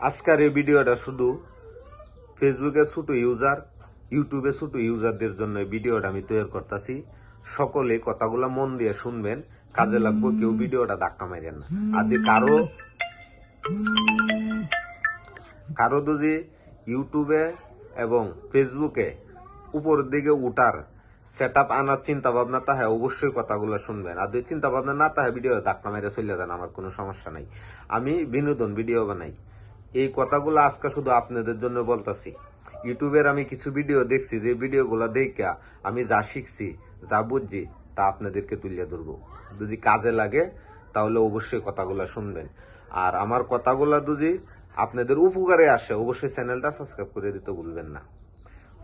আজকের এই ভিডিওটা শুধু ফেসবুকে ছোট ইউজার, ইউটিউবে ছোট ইউজারদের জন্য এই ভিডিওটা আমি তৈরি করতেছি। সকলে কথাগুলো মন দিয়ে শুনবেন, কাজে লাগবে। কেউ ভিডিওটা ধাক্কা মারেন না। আর কারো যদি ইউটিউবে এবং ফেসবুকে উপরের দিকে উঠার সেট আপ আনার চিন্তা ভাবনা তাহে অবশ্যই কথাগুলো শুনবেন। আর যদি চিন্তা ভাবনা না তাহে ভিডিও ধাক্কা মেরে চলে যান, আমার কোনো সমস্যা নাই। আমি বিনোদন ভিডিও বানাই। এই কথাগুলো আজকে শুধু আপনাদের জন্য বলতাছি। ইউটিউবের আমি কিছু ভিডিও দেখছি, যে ভিডিওগুলো দেখে আমি যা শিখছি, যা বুঝছি, তা আপনাদেরকে তুলে ধরবো। যদি কাজে লাগে তাহলে অবশ্যই কথাগুলো শুনবেন। আর আমার কথাগুলো যদি আপনাদের উপকারে আসে, অবশ্যই চ্যানেলটা সাবস্ক্রাইব করে দিতে ভুলবেন না।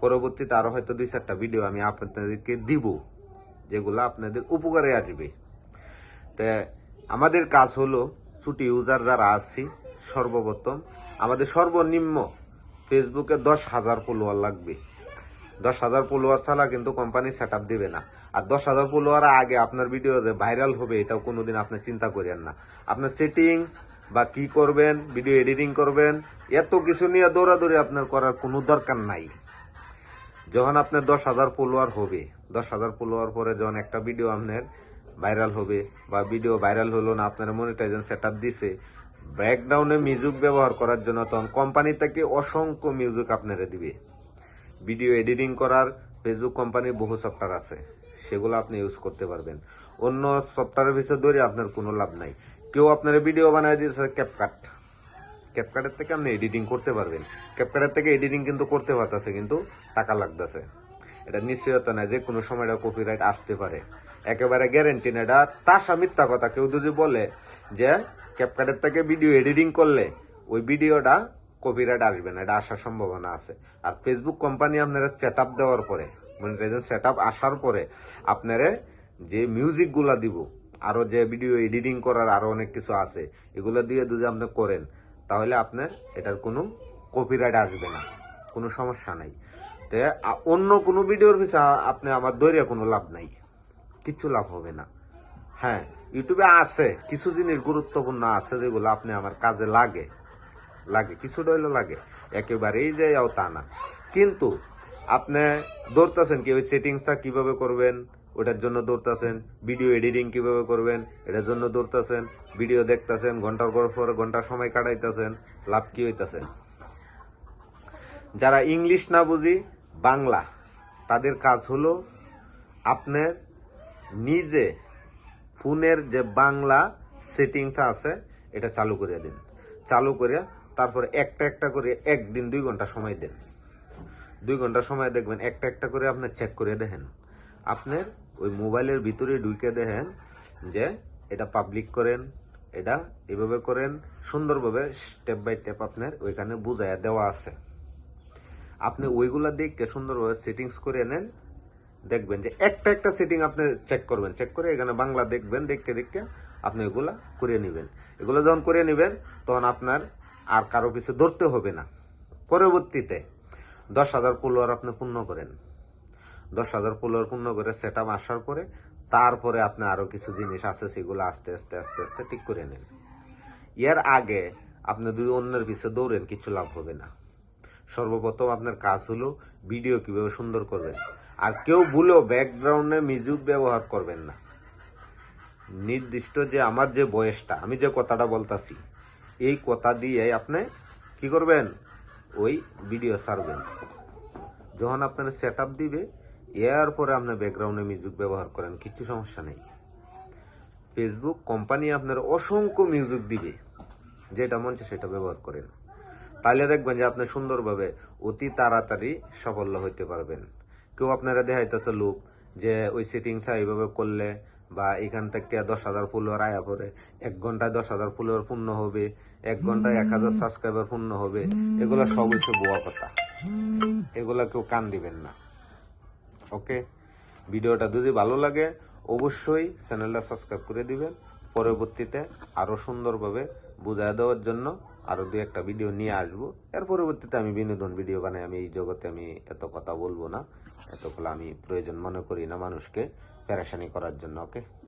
পরবর্তীতে আরো হয়তো 2-4টা ভিডিও আমি আপনাদেরকে দিব, যেগুলো আপনাদের উপকারে আসবে। তা আমাদের কাজ হলো, ছুটি ইউজার যারা আছি, সর্বপ্রথম আমাদের সর্বনিম্ন ফেসবুকে 10,000 ফলোয়ার লাগবে। 10,000 ফলোয়ার ছাড়া কিন্তু কোম্পানি সেট আপ দিবে না। আর 10,000 ফলোয়ার আগে আপনার ভিডিও যে ভাইরাল হবে, এটাও কোনোদিন আপনি চিন্তা করেন না। আপনার সেটিংস বা কি করবেন, ভিডিও এডিটিং করবেন, এত কিছু নিয়ে দৌড়াদৌড়ি আপনার করার কোনো দরকার নাই। যখন আপনার 10,000 ফলোয়ার হবে, 10,000 ফলোয়ার পরে যখন একটা ভিডিও আপনার ভাইরাল হবে, বা ভিডিও ভাইরাল হলো না, আপনার মনিটাইজেশন সেট আপ দিছে, ব্যাকগ্রাউন্ডে মিউজিক ব্যবহার করার জন্য, তখন কোম্পানি থেকে অসংখ্য মিউজিক আপনারা দিবে। ভিডিও এডিটিং করার ফেসবুক কোম্পানির বহু সফটওয়্যার আছে, সেগুলো আপনি ইউজ করতে পারবেন। অন্য সফটওয়্যারের পিছনে ধরে আপনার কোনো লাভ নাই। কেউ আপনার ভিডিও বানায় দিয়েছে ক্যাপকাটের থেকে আপনি এডিটিং করতে পারবেন। ক্যাপকাটের থেকে এডিটিং কিন্তু করতে পারতেছে, কিন্তু টাকা লাগতেছে। এটা নিশ্চয়তা নাই যে কোনো সময় এটা কপিরাইট আসতে পারে, একেবারে গ্যারেন্টি না। এটা টাসা মিথ্যা কথা। কেউ যদি বলে যে ক্যাপকাটের থেকে ভিডিও এডিটিং করলে ওই ভিডিওটা কপিরাইট আসবে না, এটা আসার সম্ভাবনা আছে। আর ফেসবুক কোম্পানি আপনারা সেট আপ দেওয়ার পরে, মনিটাইজেশন সেট আপ আসার পরে আপনারা যে মিউজিক গুলা দিব, আরো যে ভিডিও এডিটিং করার আরো অনেক কিছু আছে, এগুলো দিয়ে যদি আপনি করেন, তাহলে আপনার এটার কোনো কপিরাইট আসবে না, কোনো সমস্যা নাই। তো অন্য কোনো ভিডিওর পিছনে আপনি আমার দৈর্ঘ্য কোনো লাভ নাই, কিচ্ছু লাভ হবে না। হ্যাঁ, ইউটিউবে আছে কিছু জিনিস গুরুত্বপূর্ণ আছে, যেগুলো আপনি আমার কাজে লাগে, কিছুটা হইলে লাগে, একেবারেই যে তা না। কিন্তু আপনি দৌড়তেছেন কি ওই সেটিংসটা কিভাবে করবেন, ওটার জন্য দৌড়তেছেন। ভিডিও এডিটিং কিভাবে করবেন, এটার জন্য দৌড়তেছেন। ভিডিও দেখতেছেন, ঘন্টার পর ঘন্টা সময় কাটাইতেছেন, লাভ কি হইতেছে? যারা ইংলিশ না বুঝি, বাংলা, তাদের কাজ হলো আপনার নিজে ফোনের যে বাংলা সেটিংটা আছে, এটা চালু করে দিন। চালু করে তারপরে একটা একটা করে একদিন 2 ঘন্টা সময় দেন। 2 ঘন্টা সময় দেখবেন, একটা একটা করে আপনি চেক করে দেখেন। আপনার ওই মোবাইলের ভিতরে ঢুকে দেখেন যে এটা পাবলিক করেন, এটা এভাবে করেন, সুন্দরভাবে স্টেপ বাই স্টেপ আপনার ওইখানে বুঝাইয়া দেওয়া আছে। আপনি ওইগুলা দেখে সুন্দরভাবে সেটিংস করে নেন। দেখবেন যে একটা একটা সেটিং আপনি চেক করবেন, চেক করে এখানে বাংলা দেখবেন, দেখতে দেখতে আপনি এগুলা করে নেবেন। এগুলো যখন করে নেবেন, তখন আপনার আর কারো পিছু ধরতে হবে না। পরবর্তীতে 10,000 ফলোয়ার আপনি পূর্ণ করেন। 10,000 ফলোয়ার পূর্ণ করে সেট আপ আসার পরে, তারপরে আপনি আরো কিছু জিনিস আছে, সেগুলো আস্তে আস্তে আস্তে আস্তে ঠিক করে নেন। এর আগে আপনি যদি অন্যের পিছনে দৌড়েন, কিছু লাভ হবে না। সর্বপ্রথম আপনার কাজ হলো ভিডিও কিভাবে সুন্দর করবেন। আর কেউ ভুলেও ব্যাকগ্রাউন্ডে মিউজিক ব্যবহার করবেন না। নির্দিষ্ট যে আমার যে বয়সটা, আমি যে কথাটা বলতাছি, এই কথা দিয়ে আপনি কি করবেন, ওই ভিডিও ছাড়বেন। যখন আপনার সেট আপ দিবে, এর পরে আপনি ব্যাকগ্রাউন্ডে মিউজিক ব্যবহার করেন, কিছু সমস্যা নেই। ফেসবুক কোম্পানি আপনার অসংখ্য মিউজিক দিবে, যেটা মন চায় সেটা ব্যবহার করেন। তাহলে দেখবেন যে আপনি সুন্দরভাবে অতি তাড়াতাড়ি সাফল্য হইতে পারবেন। কেউ আপনারা দেখাইতেছে লোক যে ওই সেটিংসটা এইভাবে করলে, বা এখান থেকে 10,000 ফলোয়ার আয়া পরে 1 ঘন্টায় 10,000 ফলোয়ার পূর্ণ হবে, 1 ঘন্টায় 1,000 সাবস্ক্রাইবার পূর্ণ হবে, এগুলো সব হচ্ছে বোয়া কথা। এগুলা কেউ কান দিবেন না। ওকে, ভিডিওটা যদি ভালো লাগে অবশ্যই চ্যানেলটা সাবস্ক্রাইব করে দিবেন। পরবর্তীতে আরো সুন্দরভাবে বুঝায় দেওয়ার জন্য আরো 2-1টা ভিডিও নিয়ে আসবো। এর পরবর্তীতে আমি বিনোদন ভিডিও বানাই। আমি এই জগতে আমি এত কথা বলবো না, এতগুলো আমি প্রয়োজন মনে করি না মানুষকে পেরেশানি করার জন্য। ওকে।